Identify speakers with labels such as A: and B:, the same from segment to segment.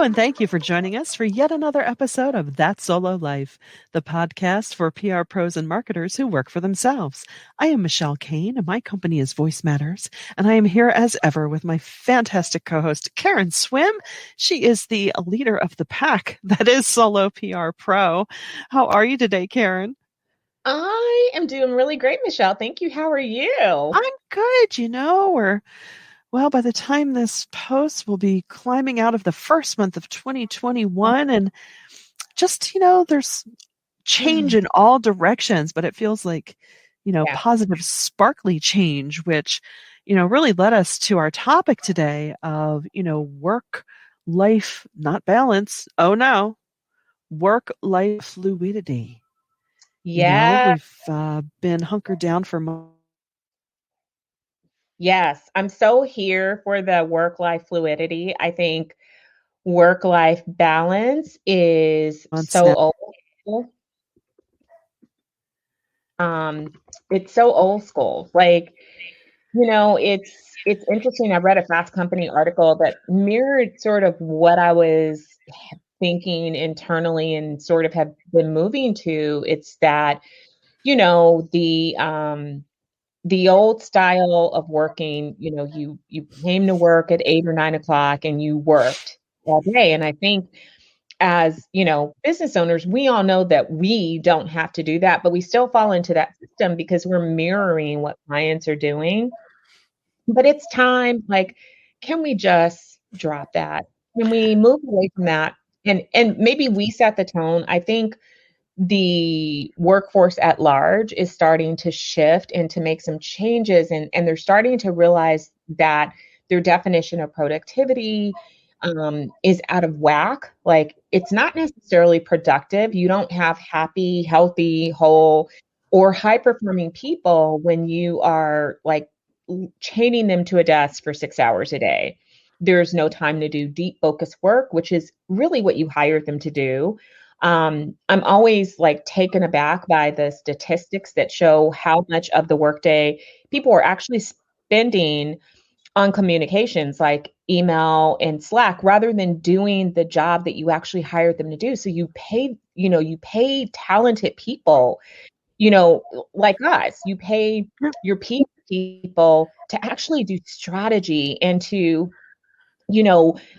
A: and thank you for joining us for yet another episode of That Solo Life, the podcast for PR pros and marketers who work for themselves. I am Michelle Kane, and my company is Voice Matters, and I am here as ever with my fantastic co-host, Karen Swim. She is the leader of the pack that is Solo PR Pro. How are you today, Karen?
B: I am doing really great, Michelle. Thank you. How are you?
A: I'm good. Well, by the time this post, we'll be climbing out of the first month of 2021, and just, there's change in all directions, but it feels like,
B: Yeah.
A: positive, sparkly change, which, really led us to our topic today of, work, life, not balance. Oh no, work, life, fluidity.
B: Yeah.
A: We've been hunkered down for
B: Yes. I'm so here for the work-life fluidity. I think work-life balance is
A: months now.
B: so old. Um, it's so old school. It's interesting. I read a Fast Company article that mirrored sort of what I was thinking internally and sort of have been moving to. It's that, you know, the old style of working, you came to work at 8 or 9 o'clock and you worked all day. And I think as, business owners, we all know that we don't have to do that, but we still fall into that system because we're mirroring what clients are doing. But it's time, like, can we just drop that? Can we move away from that? And maybe we set the tone. I think the workforce at large is starting to shift and to make some changes, and they're starting to realize that their definition of productivity is out of whack. Like, it's not necessarily productive. You don't have happy, healthy, whole, or high performing people when you are like chaining them to a desk for 6 hours a day. There's no time to do deep focus work, which is really what you hired them to do. I'm always like taken aback by the statistics that show how much of the workday people are actually spending on communications like email and Slack rather than doing the job that you actually hired them to do. So you pay talented people, like us. You pay your people to actually do strategy and to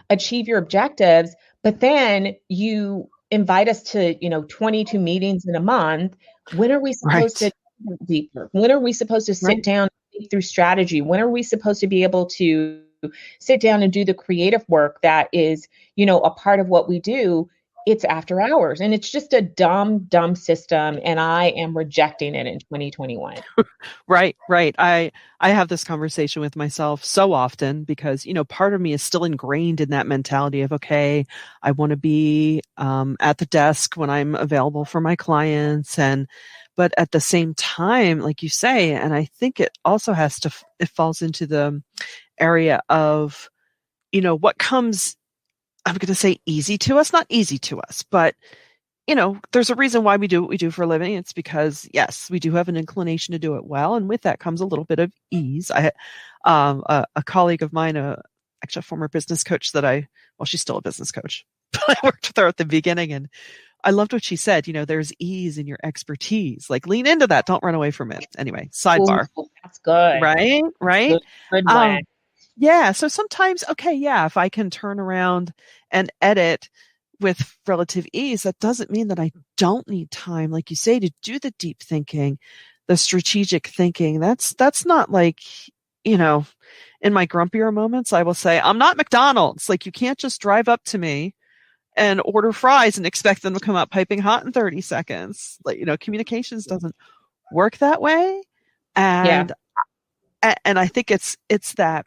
B: achieve your objectives, but then you invite us to, 22 meetings in a month. When are we supposed to
A: Right.
B: dig deeper? When are we supposed to sit
A: Right.
B: down and think through strategy? When are we supposed to be able to sit down and do the creative work that is, a part of what we do? It's after hours, and it's just a dumb system, and I am rejecting it in 2021.
A: Right, right. I have this conversation with myself so often because, part of me is still ingrained in that mentality of, okay, I want to be at the desk when I'm available for my clients. But at the same time, like you say, and I think it also it falls into the area of, what comes, I'm going to say easy to us, not easy to us, but there's a reason why we do what we do for a living. It's because, yes, we do have an inclination to do it well. And with that comes a little bit of ease. A colleague of mine, actually a former business coach she's still a business coach, but I worked with her at the beginning, and I loved what she said. There's ease in your expertise. Like, lean into that. Don't run away from it. Anyway, sidebar.
B: Ooh, that's good.
A: Right?
B: That's
A: Right?
B: good. Good one.
A: Um, yeah. So sometimes, okay, yeah, if I can turn around and edit with relative ease, that doesn't mean that I don't need time, like you say, to do the deep thinking, the strategic thinking. That's not like, in my grumpier moments, I will say, I'm not McDonald's. Like, you can't just drive up to me and order fries and expect them to come out piping hot in 30 seconds. Like, communications doesn't work that way.
B: Yeah.
A: And I think it's that,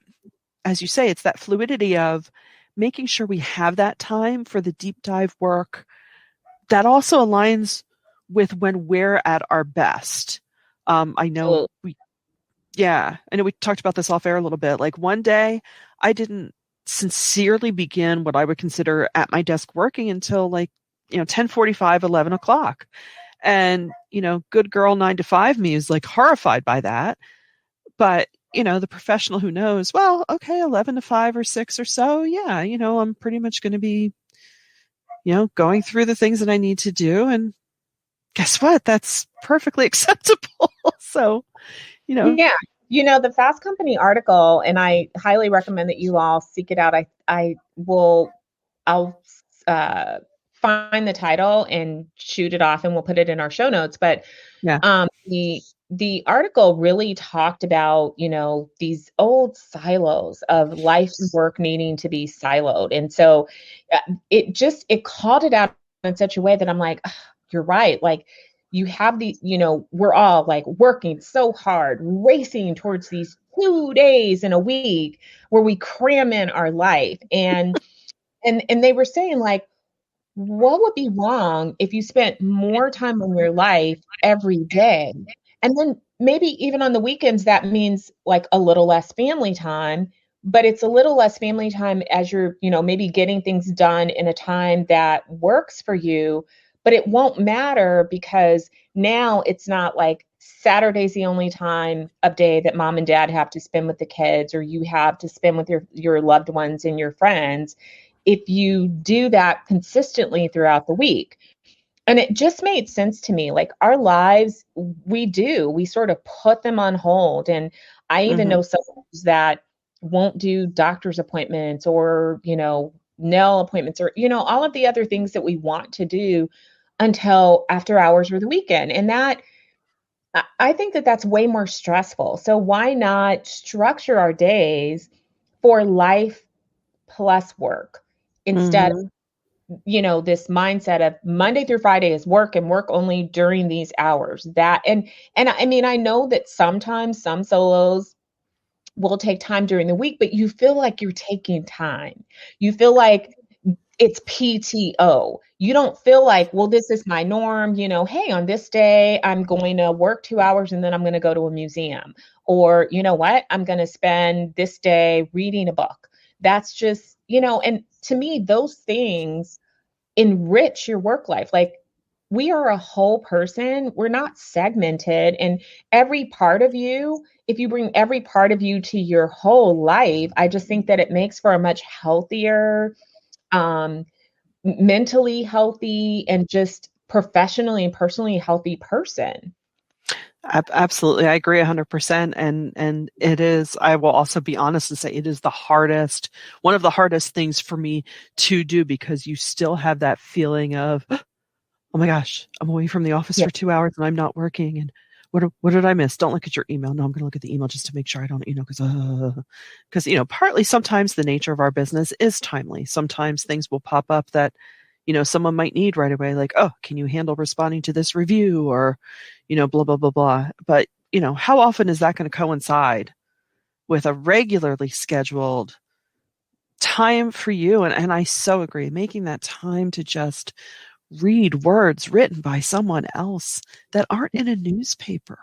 A: as you say, it's that fluidity of making sure we have that time for the deep dive work that also aligns with when we're at our best. I know
B: Absolutely.
A: we talked about this off air a little bit. Like, one day I didn't sincerely begin what I would consider at my desk working until 10:45, 11 o'clock. And, good girl 9 to 5 me is like horrified by that. But, the professional who knows, well, okay, 11 to 5 or 6 or so. Yeah. I'm pretty much going to be going through the things that I need to do. And guess what? That's perfectly acceptable. So, you know,
B: Yeah. The Fast Company article, and I highly recommend that you all seek it out. I'll uh, find the title and shoot it off, and we'll put it in our show notes. But
A: yeah.
B: the article really talked about, these old silos of life and work needing to be siloed. And so uh, it called it out in such a way that I'm like, "Ugh, you're right. Like you have the, we're all like working so hard, racing towards these 2 days in a week where we cram in our life." And they were saying like, what would be wrong if you spent more time on your life every day? And then maybe even on the weekends, that means like a little less family time, but it's a little less family time as you're, maybe getting things done in a time that works for you. But it won't matter because now it's not like Saturday's the only time of day that mom and dad have to spend with the kids, or you have to spend with your loved ones and your friends, if you do that consistently throughout the week. And it just made sense to me. Like our lives, we sort of put them on hold. And I even
A: Hmm.
B: know some that won't do doctor's appointments or, nail appointments or, all of the other things that we want to do until after hours or the weekend. And I think that that's way more stressful. So why not structure our days for life plus work instead
A: Hmm.
B: of, this mindset of Monday through Friday is work and work only during these hours. And I mean, I know that sometimes some solos will take time during the week, but you feel like you're taking time. You feel like it's PTO. You don't feel like, well, this is my norm. Hey, on this day, I'm going to work 2 hours and then I'm going to go to a museum. Or, you know what? I'm going to spend this day reading a book. That's just, and to me, those things enrich your work life. Like we are a whole person, we're not segmented. And every part of you, if you bring every part of you to your whole life, I just think that it makes for a much healthier, um, mentally healthy, and just professionally and personally healthy person.
A: Absolutely. I agree 100%. And it is, I will also be honest and say it is one of the hardest things for me to do because you still have that feeling of, oh my gosh, I'm away from the office
B: Yeah.
A: for 2 hours and I'm not working. And what did I miss? Don't look at your email. No, I'm going to look at the email just to make sure I don't, because, partly sometimes the nature of our business is timely. Sometimes things will pop up that, someone might need right away, like, oh, can you handle responding to this review or, blah, blah, blah, blah. But, how often is that going to coincide with a regularly scheduled time for you? And I so agree, making that time to just read words written by someone else that aren't in a newspaper.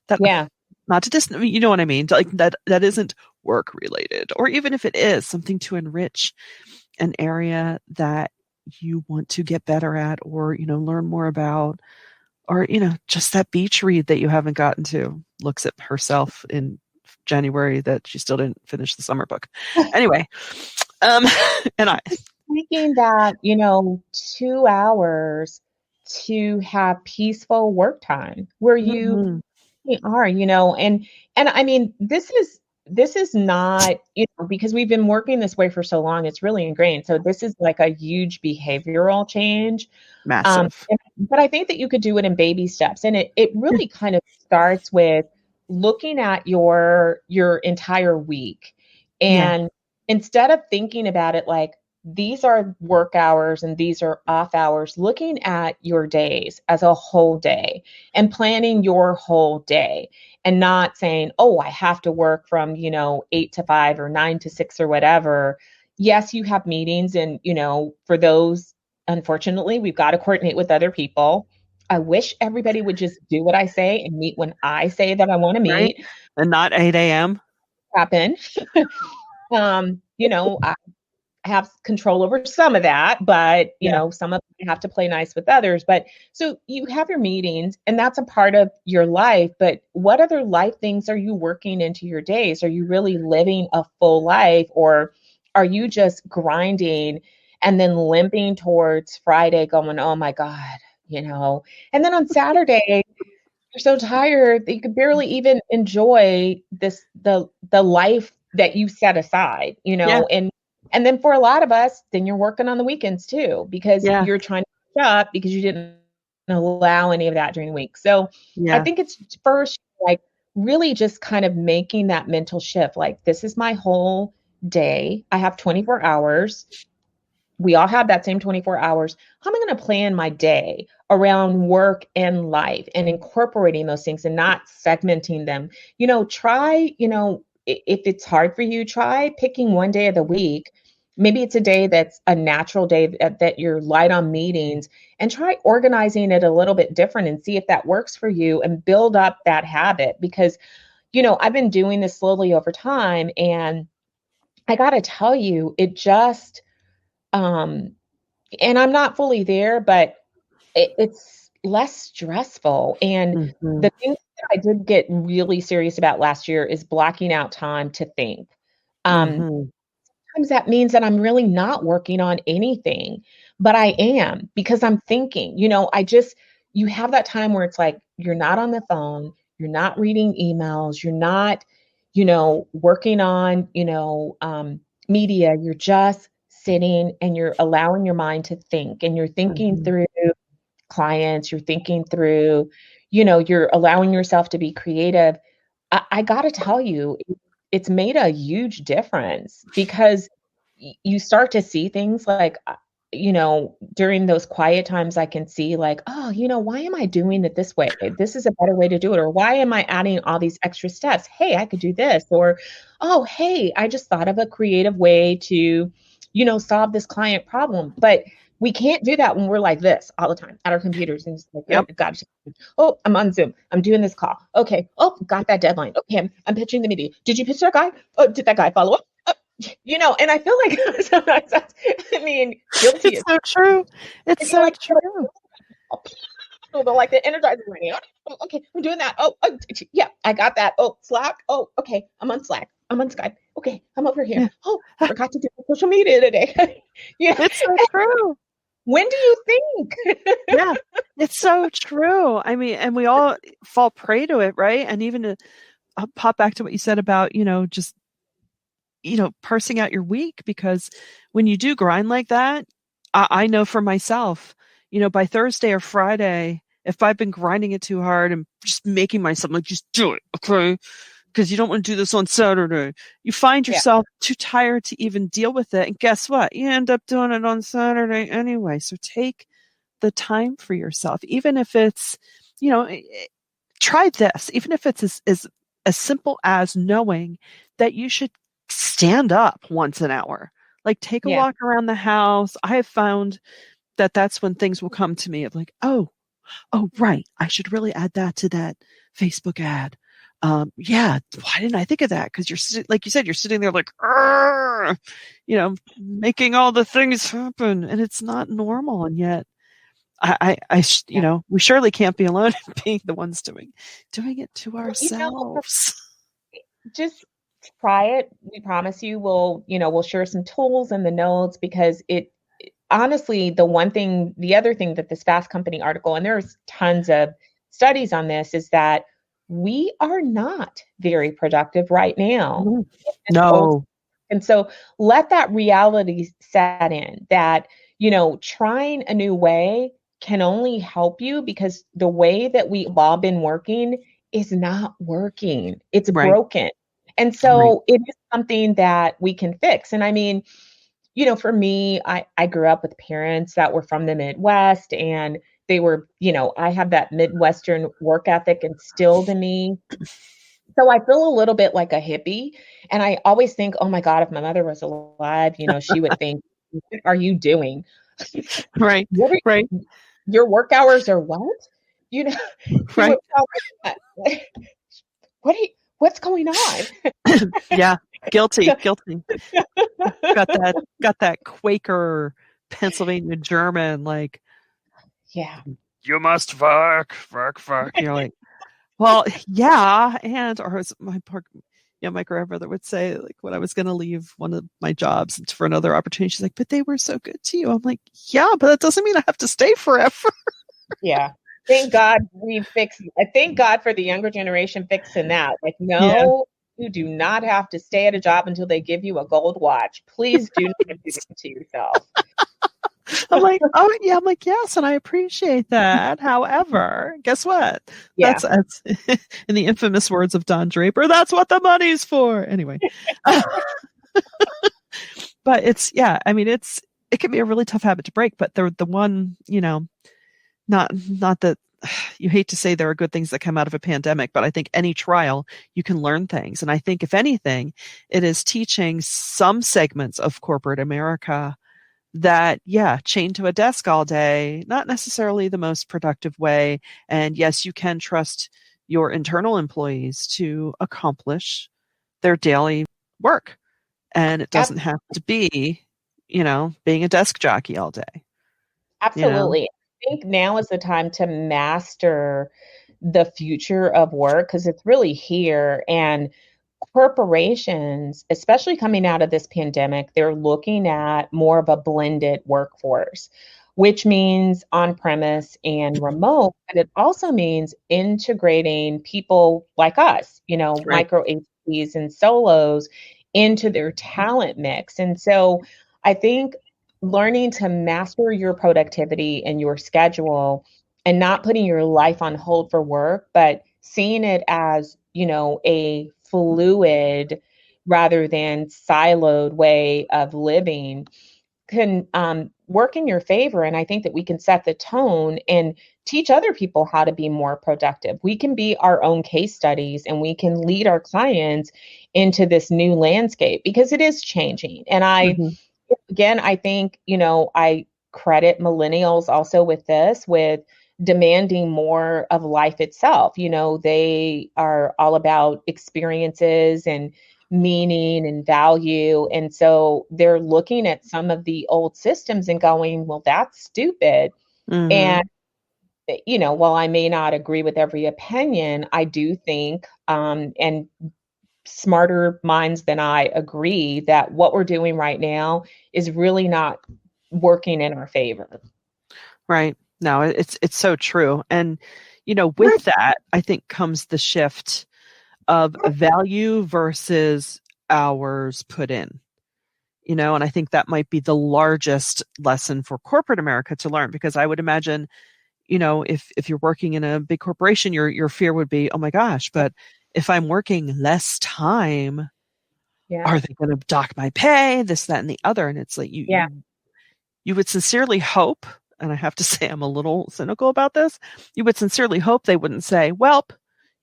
A: That
B: Yeah.
A: not to you know what I mean? Like that isn't work related, or even if it is something to enrich an area that you want to get better at, or learn more about, or just that beach read that you haven't gotten to. Looks at herself in January that she still didn't finish the summer book. Anyway, um, and I.
B: Taking that, 2 hours to have peaceful work time where you
A: Mhm.
B: are, and I mean, this is not, because we've been working this way for so long, it's really ingrained. So this is like a huge behavioral change.
A: Massive.
B: But I think that you could do it in baby steps. And it
A: Yeah.
B: really kind of starts with looking at your entire week.
A: Yeah.
B: And instead of thinking about it like these are work hours and these are off hours, looking at your days as a whole day and planning your whole day, and not saying, oh, I have to work from, 8 to 5 or 9 to 6 or whatever. Yes, you have meetings, and, for those, unfortunately, we've got to coordinate with other people. I wish everybody would just do what I say and meet when I say that I want to
A: Right.
B: meet.
A: And not 8 a.m.
B: Happen. I have control over some of that, but
A: Yeah.
B: some of you have to play nice with others. But so you have your meetings, and that's a part of your life. But what other life things are you working into your days? Are you really living a full life, or are you just grinding and then limping towards Friday going, oh my God, you know. And then on Saturday, you're so tired that you could barely even enjoy the life that you set aside, you
A: Yeah.
B: know. And then for a lot of us, then you're working on the weekends too, because
A: Yeah.
B: you're trying to catch up because you didn't allow any of that during the week. So I
A: Yeah.
B: think it's first like really just kind of making that mental shift. Like, this is my whole day. I have 24 hours. We all have that same 24 hours. How am I going to plan my day around work and life and incorporating those things and not segmenting them? You know, try, you know, if it's hard for you, try picking one day of the week. Maybe it's a day that's a natural day that you're light on meetings, and try organizing it a little bit different and see if that works for you and build up that habit. Because, you know, I've been doing this slowly over time, and I got to tell you, it just, um, and I'm not fully there, but it's less stressful. And
A: Hmm.
B: the thing that I did get really serious about last year is blocking out time to think. Um,
A: Hmm.
B: Sometimes that means that I'm really not working on anything, but I am, because I'm thinking, you know, you have that time where it's like you're not on the phone, you're not reading emails, you're not, you know, working on, media. You're just sitting and you're allowing your mind to think, and you're thinking
A: Hmm.
B: through clients, you're thinking through, you're allowing yourself to be creative. I got to tell you, it's made a huge difference, because you start to see things like, during those quiet times, I can see like, oh, why am I doing it this way? This is a better way to do it. Or why am I adding all these extra steps? Hey, I could do this. Or, oh, hey, I just thought of a creative way to, solve this client problem. But we can't do that when we're like this all the time at our computers and just like, oh,
A: Yep.
B: God, oh, I'm on Zoom. I'm doing this call. Okay. Oh, got that deadline. Okay. I'm pitching the meeting. Did you pitch that guy? Oh, did that guy follow up? And I feel like sometimes guilty
A: It's
B: is,
A: so true. It's
B: you're
A: so
B: like,
A: true.
B: oh, the like the energizer running. Oh, okay, I'm doing that. Oh, yeah, I got that. Oh, Slack. Oh, okay, I'm on Slack. I'm on Skype. Okay, I'm over here.
A: Yeah.
B: Oh, forgot to do social media today. yeah.
A: It's so true.
B: When do you think?
A: Yeah. It's so true. I mean, and we all fall prey to it, right? And even to pop back to what you said about, just, parsing out your week, because when you do grind like that, I know for myself, by Thursday or Friday, if I've been grinding it too hard and just making myself like, just do it, okay? Because you don't want to do this on Saturday. You find
B: Yeah,
A: yourself too tired to even deal with it. And guess what? You end up doing it on Saturday anyway. So take the time for yourself, even if it's, you know, try this, even if it's as simple as knowing that you should stand up once an hour. Like, take a
B: yeah,
A: walk around the house. I have found that that's when things will come to me of like, oh, right, I should really add that to that Facebook ad. Yeah, why didn't I think of that? Because like you said, you're sitting there like, making all the things happen, and it's not normal. And yet,
B: yeah.
A: we surely can't be alone in being the ones doing it to
B: Well,
A: ourselves.
B: just try it. We promise you, we'll share some tools in the notes, because honestly, the other thing that this Fast Company article, and there's tons of studies on this, is that we are not very productive right now.
A: Mm.
B: This old,
A: No,
B: and so let that reality set in that, trying a new way can only help you, because the way that we've all been working is not working. It's
A: right,
B: broken. And
A: right.
B: so it is something that we can fix. And I mean, for me, I grew up with parents that were from the Midwest, and they were, I have that Midwestern work ethic instilled in me. So I feel a little bit like a hippie. And I always think, oh my God, if my mother was alive, she would think, what are you doing?
A: Right,
B: What
A: right,
B: are your work hours are what? You know, she would
A: right.
B: probably, what are you, what's going on?
A: Yeah, guilty, guilty. Got that Quaker Pennsylvania German, like,
B: Yeah.
A: you must work, work, work. You're like, well, yeah, and or as my Yeah, my grandmother would say, like, when I was going to leave one of my jobs for another opportunity, she's like, but they were so good to you. I'm like, yeah, but that doesn't mean I have to stay forever.
B: Yeah. Thank God we fixed. I thank God for the younger generation fixing that. Like,
A: Yeah.
B: no, you do not have to stay at a job until they give you a gold watch. Please do not do that to yourself.
A: I'm like, oh yeah, I'm like, yes, and I appreciate that. However, guess what?
B: Yeah,
A: That's in the infamous words of Don Draper, that's what the money's for. Anyway. But it's yeah, I mean it can be a really tough habit to break, but the one, not that you hate to say there are good things that come out of a pandemic, but I think any trial you can learn things. And I think if anything, it is teaching some segments of corporate America that, yeah, chained to a desk all day, not necessarily the most productive way. And yes, you can trust your internal employees to accomplish their daily work. And it doesn't have to be, being a desk jockey all day, you know?
B: absolutely. I think now is the time to master the future of work because it's really here. And corporations, especially coming out of this pandemic, they're looking at more of a blended workforce, which means on premise and remote. But it also means integrating people like us,
A: Right.
B: micro agencies and solos into their talent mix. And so I think learning to master your productivity and your schedule and not putting your life on hold for work, but seeing it as, a fluid rather than siloed way of living can work in your favor. And I think that we can set the tone and teach other people how to be more productive. We can be our own case studies and we can lead our clients into this new landscape because it is changing. And
A: Hmm.
B: again, I think, I credit millennials also with this, with demanding more of life itself. They are all about experiences and meaning and value. And so they're looking at some of the old systems and going, well, that's stupid. And,
A: Hmm.
B: while I may not agree with every opinion, I do think, and smarter minds than I agree that what we're doing right now is really not working in our favor.
A: Right. No, it's so true. And, with that, I think comes the shift of value versus hours put in. And I think that might be the largest lesson for corporate America to learn, because I would imagine, if you're working in a big corporation, your fear would be, oh my gosh, but if I'm working less time,
B: Yeah.
A: are they going to dock my pay? This, that, and the other. And it's like
B: Yeah.
A: you would sincerely hope, and I have to say I'm a little cynical about this, you would sincerely hope they wouldn't say, well,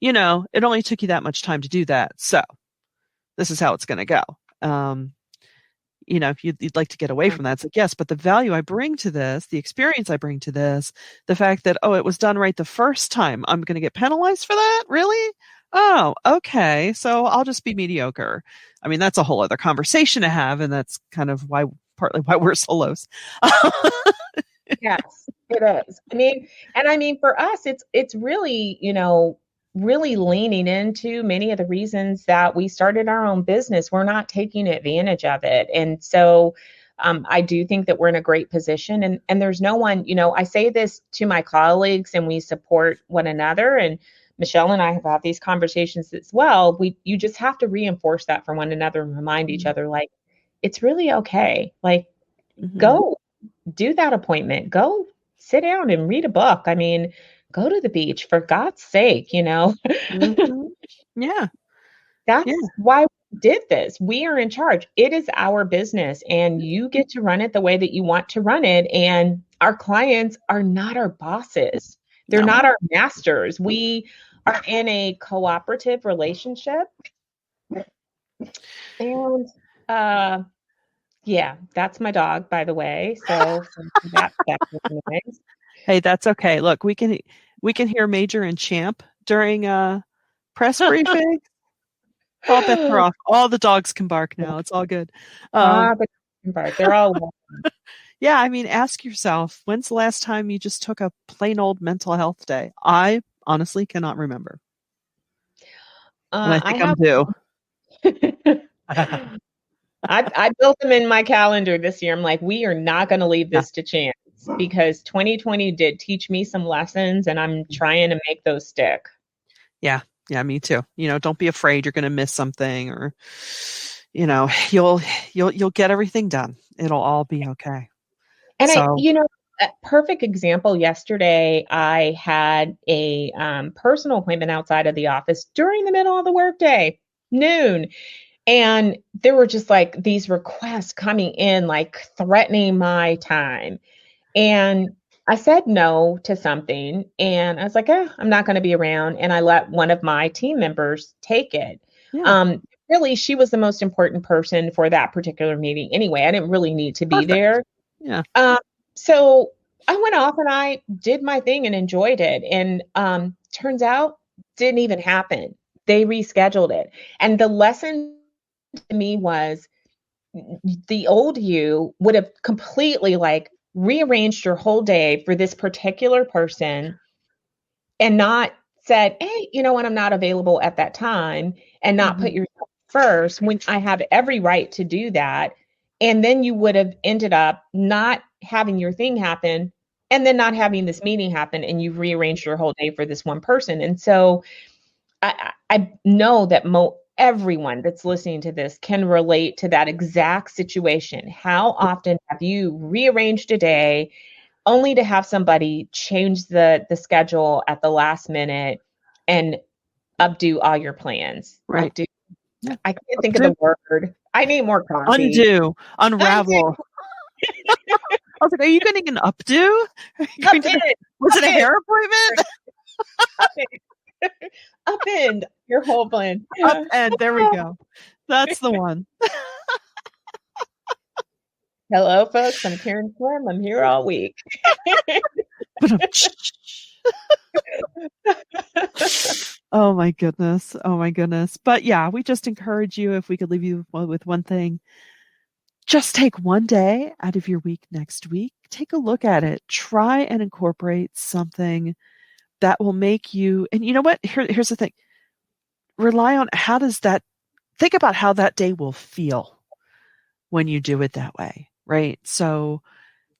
A: it only took you that much time to do that, so this is how it's going to go. Um, if you'd like to get away from that, it's like, yes, but the value I bring to this, the experience I bring to this, the fact that, oh, it was done right the first time, I'm going to get penalized for that? Really? Oh, okay. So I'll just be mediocre. I mean, that's a whole other conversation to have. And that's kind of partly why we're solos.
B: Yes, it is. I mean, for us, it's really, really leaning into many of the reasons that we started our own business. We're not taking advantage of it. And so I do think that we're in a great position. And there's no one, I say this to my colleagues and we support one another. And Michelle and I have had these conversations as well. You just have to reinforce that for one another and remind each other, like, it's really okay. Like,
A: Mm-hmm.
B: go do that appointment. Go sit down and read a book. I mean, go to the beach for God's sake.
A: Mm-hmm. Yeah. Yeah.
B: That's why we did this. We are in charge. It is our business and you get to run it the way that you want to run it. And our clients are not our bosses. They're
A: No.
B: not our masters. We are in a cooperative relationship. And yeah, that's my dog, by the way. So that background noise.
A: Hey, that's okay. Look, we can hear Major and Champ during press briefing. All bets are off. All the dogs can bark now. It's all good. Um,
B: But right, they're all welcome.
A: yeah, I mean, ask yourself, when's the last time you just took a plain old mental health day? I honestly cannot remember. And I
B: I
A: think I'm
B: have
A: due.
B: I built them in my calendar this year. I'm like, we are not going to leave
A: Yeah.
B: this to chance because 2020 did teach me some lessons and I'm trying to make those stick.
A: Yeah. Yeah, me too. Don't be afraid you're going to miss something, or you'll get everything done. It'll all be okay.
B: And
A: So,
B: a perfect example yesterday, I had a personal appointment outside of the office during the middle of the workday, noon. And there were just like these requests coming in, like threatening my time. And I said no to something. And I was like, I'm not going to be around. And I let one of my team members take it.
A: yeah,
B: Um, Really, she was the most important person for that particular meeting anyway. I didn't really need to be
A: perfect.
B: there.
A: Yeah.
B: Um, so I went off and I did my thing and enjoyed it. And turns out didn't even happen. They rescheduled it. And the lesson to me was the old you would have completely like rearranged your whole day for this particular person and not said, hey, you know what, I'm not available at that time, and not put
A: Hmm.
B: yourself first when I have every right to do that. And then you would have ended up not having your thing happen and then not having this meeting happen. And you've rearranged your whole day for this one person. And so I know that everyone that's listening to this can relate to that exact situation. How often have you rearranged a day only to have somebody change the schedule at the last minute and updo all your plans?
A: Right.
B: Updo.
A: Yeah.
B: I can't think of
A: Undo,
B: the word. I need more coffee.
A: undo,
B: Undo.
A: unravel. I was like, are you getting an updo? Are you going to
B: Upend.
A: was it a
B: Upend.
A: hair appointment?
B: Upend. Upend your whole plan.
A: Up and there we go. That's the one.
B: Hello, folks. I'm Karen Slim. I'm here all week.
A: Oh my goodness. Oh my goodness. But yeah, we just encourage you, if we could leave you with one thing, just take one day out of your week next week. Take a look at it. Try and incorporate something that will make you, and you know what? Here's the thing. Rely on think about how that day will feel when you do it that way, right? So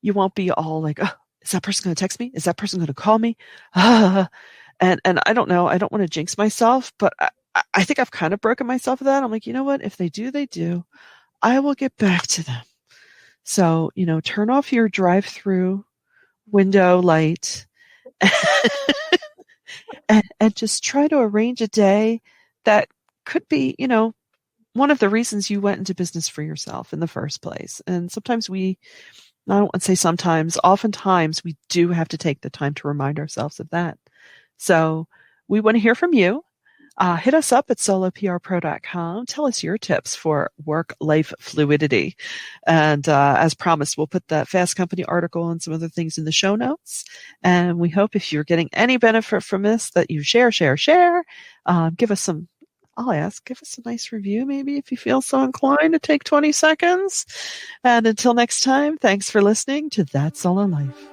A: you won't be all like, oh, is that person going to text me? Is that person going to call me? And I don't know. I don't want to jinx myself, but I think I've kind of broken myself of that. I'm like, you know what? If they do, they do. I will get back to them. So, turn off your drive-through window light and just try to arrange a day that could be, one of the reasons you went into business for yourself in the first place. And sometimes I don't want to say sometimes, oftentimes we do have to take the time to remind ourselves of that. So we want to hear from you. Hit us up at soloprpro.com. Tell us your tips for work-life fluidity. And as promised, we'll put that Fast Company article and some other things in the show notes. And we hope if you're getting any benefit from this, that you share. Give us a nice review, maybe, if you feel so inclined to take 20 seconds. And until next time, thanks for listening to That Solo Life.